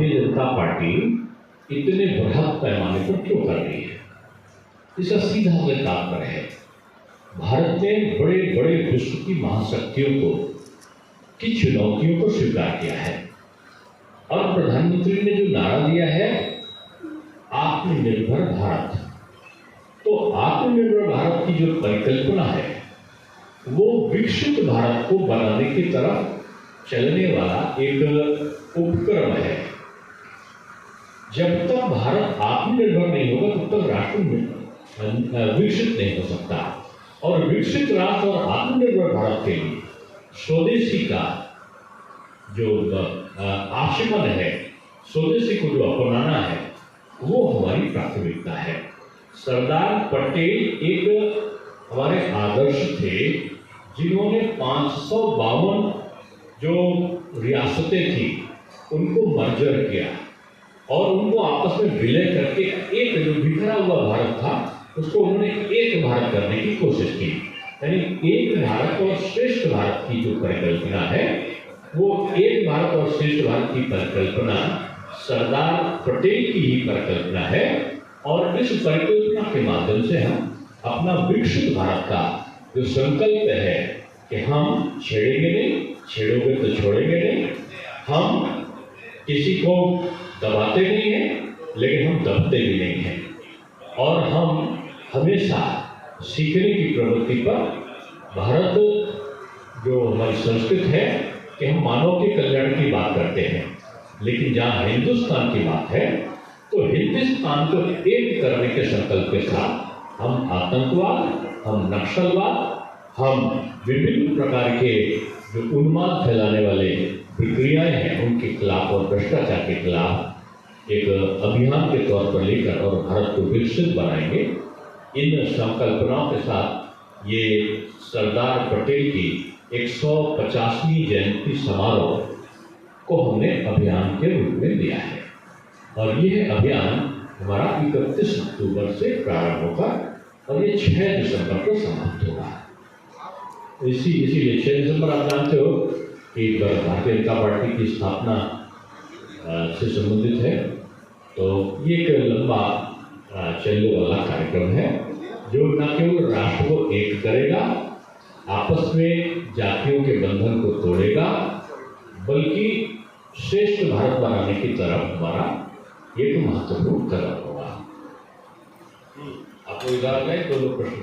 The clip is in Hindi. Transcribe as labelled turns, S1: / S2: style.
S1: भारतीय जनता पार्टी इतने बृहद पैमाने पर क्यों कर रही है? इसका सीधा सा तात्पर्य है, भारत ने बड़े बड़े विश्व की महाशक्तियों को की चुनौतियों को स्वीकार किया है और प्रधानमंत्री ने जो नारा दिया है आत्मनिर्भर भारत, तो आत्मनिर्भर भारत की जो परिकल्पना है वो विकसित भारत को बनाने की तरफ चलने वाला एक उपक्रम है। जब तक भारत आत्मनिर्भर नहीं होगा तब तक राष्ट्र विकसित नहीं हो सकता, और विकसित राष्ट्र और आत्मनिर्भर भारत के लिए स्वदेशी का जो आशयन है, स्वदेशी को जो अपनाना है, वो हमारी प्राथमिकता है। सरदार पटेल एक हमारे आदर्श थे जिन्होंने 552 जो रियासतें थी उनको मर्जर किया और उनको आपस में विलय करके एक जो बिखरा हुआ भारत था उसको उन्होंने एक भारत करने की कोशिश की। यानी एक भारत और श्रेष्ठ भारत की जो परिकल्पना है वो एक भारत और श्रेष्ठ भारत की परिकल्पना सरदार पटेल की ही परिकल्पना है, और इस परिकल्पना के माध्यम से हम अपना विकसित भारत का जो संकल्प है कि हम छेड़ेंगे नहीं, छेड़ोगे तो छोड़ेंगे नहीं, हम किसी को दबाते नहीं हैं लेकिन हम दबते भी नहीं हैं, और हम हमेशा सीखने की प्रवृत्ति पर भारत जो हमारी संस्कृति है कि हम मानव के कल्याण की बात करते हैं, लेकिन जहाँ हिंदुस्तान की बात है तो हिंदुस्तान को एक करने के संकल्प के साथ हम आतंकवाद, हम नक्सलवाद, हम विभिन्न प्रकार के जो उन्माद फैलाने वाले प्रक्रियाएं हैं उनके खिलाफ और भ्रष्टाचार के खिलाफ एक अभियान के तौर पर लेकर और भारत को विकसित बनाएंगे। इन संकल्पनाओं के साथ ये सरदार पटेल की 150वीं जयंती समारोह को हमने अभियान के रूप में लिया है, और यह अभियान हमारा 31 अक्टूबर से प्रारंभ होगा और ये 6 दिसंबर को समाप्त होगा। इसीलिए 6 दिसंबर आप जानते हो कि भारतीय जनता पार्टी की स्थापना से संबंधित है, तो ये एक लंबा चलने वाला कार्यक्रम है जो न केवल राष्ट्र को एक करेगा, आपस में जातियों के बंधन को तोड़ेगा, बल्कि श्रेष्ठ भारत बनाने की तरफ हमारा एक महत्वपूर्ण कदम होगा। आपको इजाजत है, तो लोग प्रश्न